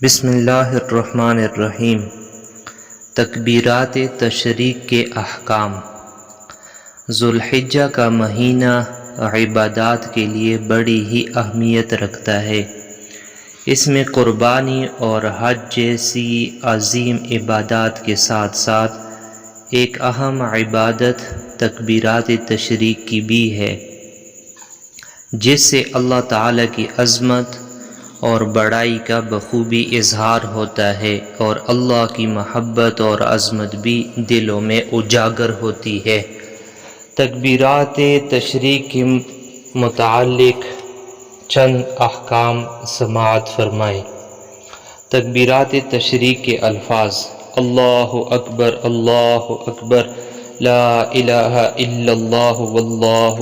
بسم اللہ الرحمن الرحیم۔ تکبیرات تشریق کے احکام۔ ذوالحجہ کا مہینہ عبادات کے لیے بڑی ہی اہمیت رکھتا ہے۔ اس میں قربانی اور حج جیسی عظیم عبادات کے ساتھ ساتھ ایک اہم عبادت تکبیرات تشریق کی بھی ہے، جس سے اللہ تعالیٰ کی عظمت اور بڑائی کا بخوبی اظہار ہوتا ہے اور اللہ کی محبت اور عظمت بھی دلوں میں اجاگر ہوتی ہے۔ تکبیرات تشریق کے متعلق چند احکام سماعت فرمائے۔ تکبیرات تشریق کے الفاظ: اللہ اکبر، لا الہ الا اللہ واللہ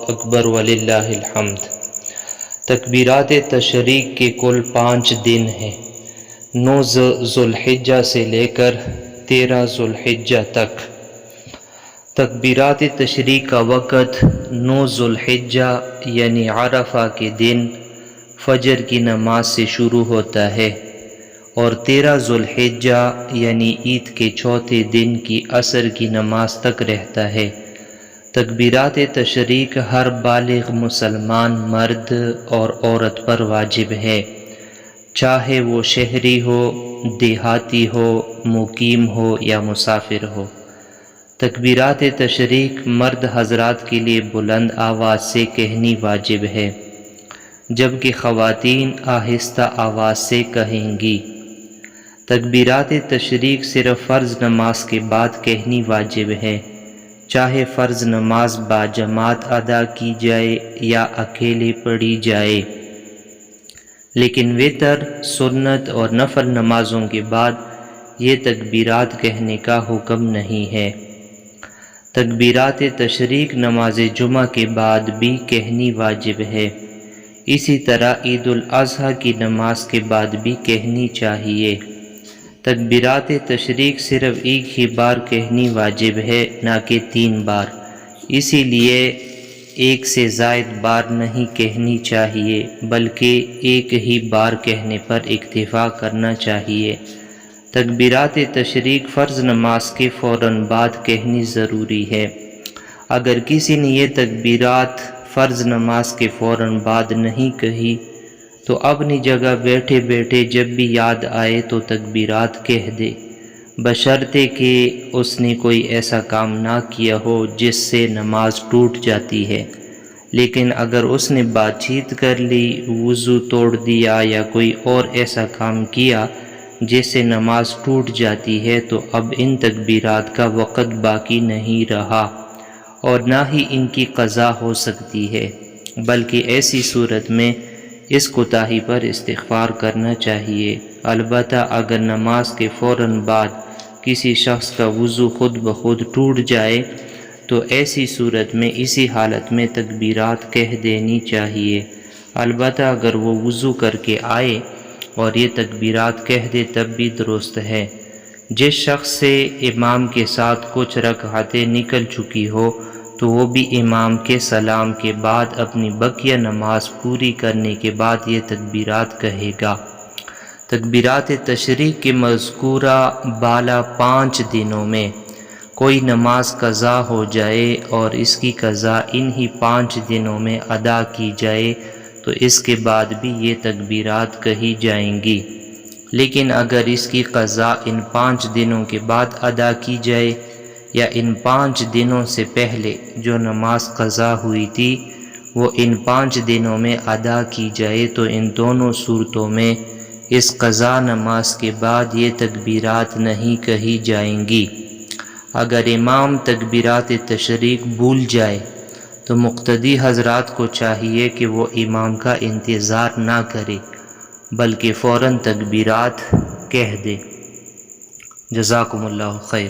اکبر وللہ الحمد۔ تکبیرات تشریق کے کل 5 دن ہیں، 9 ذوالحجہ سے لے کر 13 ذوالحجہ تک۔ تکبیرات تشریق کا وقت 9 ذوالحجہ یعنی عرفہ کے دن فجر کی نماز سے شروع ہوتا ہے اور 13 ذوالحجہ یعنی عید کے چوتھے دن کی عصر کی نماز تک رہتا ہے۔ تکبیرات تشریق ہر بالغ مسلمان مرد اور عورت پر واجب ہے، چاہے وہ شہری ہو، دیہاتی ہو، مقیم ہو یا مسافر ہو۔ تکبیرات تشریق مرد حضرات کے لیے بلند آواز سے کہنی واجب ہے، جبکہ خواتین آہستہ آواز سے کہیں گی۔ تکبیرات تشریق صرف فرض نماز کے بعد کہنی واجب ہے، چاہے فرض نماز باجماعت ادا کی جائے یا اکیلے پڑھی جائے، لیکن وتر، سنت اور نفل نمازوں کے بعد یہ تکبیرات کہنے کا حکم نہیں ہے۔ تکبیرات تشریق نماز جمعہ کے بعد بھی کہنی واجب ہے، اسی طرح عید الاضحیٰ کی نماز کے بعد بھی کہنی چاہیے۔ تکبیرات تشریق صرف ایک ہی بار کہنی واجب ہے، نہ کہ 3 بار، اسی لیے ایک سے زائد بار نہیں کہنی چاہیے، بلکہ ایک ہی بار کہنے پر اکتفا کرنا چاہیے۔ تکبیرات تشریق فرض نماز کے فوراً بعد کہنی ضروری ہے۔ اگر کسی نے یہ تکبیرات فرض نماز کے فوراً بعد نہیں کہی تو اپنی جگہ بیٹھے بیٹھے جب بھی یاد آئے تو تکبیرات کہہ دے، بشرطے کہ اس نے کوئی ایسا کام نہ کیا ہو جس سے نماز ٹوٹ جاتی ہے۔ لیکن اگر اس نے بات چیت کر لی، وضو توڑ دیا یا کوئی اور ایسا کام کیا جس سے نماز ٹوٹ جاتی ہے تو اب ان تکبیرات کا وقت باقی نہیں رہا اور نہ ہی ان کی قضا ہو سکتی ہے، بلکہ ایسی صورت میں اس کوتاہی پر استغفار کرنا چاہیے۔ البتہ اگر نماز کے فوراً بعد کسی شخص کا وضو خود بخود ٹوٹ جائے تو ایسی صورت میں اسی حالت میں تکبیرات کہہ دینی چاہیے۔ البتہ اگر وہ وضو کر کے آئے اور یہ تکبیرات کہہ دے تب بھی درست ہے۔ جس شخص سے امام کے ساتھ کچھ رکعتیں نکل چکی ہو تو وہ بھی امام کے سلام کے بعد اپنی بقیہ نماز پوری کرنے کے بعد یہ تکبیرات کہے گا۔ تکبیرات تشریق کے مذکورہ بالا 5 دنوں میں کوئی نماز قضا ہو جائے اور اس کی قضا انہی 5 دنوں میں ادا کی جائے تو اس کے بعد بھی یہ تکبیرات کہی جائیں گی، لیکن اگر اس کی قضا ان 5 دنوں کے بعد ادا کی جائے یا ان 5 دنوں سے پہلے جو نماز قضا ہوئی تھی وہ ان 5 دنوں میں ادا کی جائے تو ان دونوں صورتوں میں اس قضا نماز کے بعد یہ تکبیرات نہیں کہی جائیں گی۔ اگر امام تکبیرات تشریق بھول جائے تو مقتدی حضرات کو چاہیے کہ وہ امام کا انتظار نہ کرے بلکہ فوراً تکبیرات کہہ دے۔ جزاکم اللہ خیر۔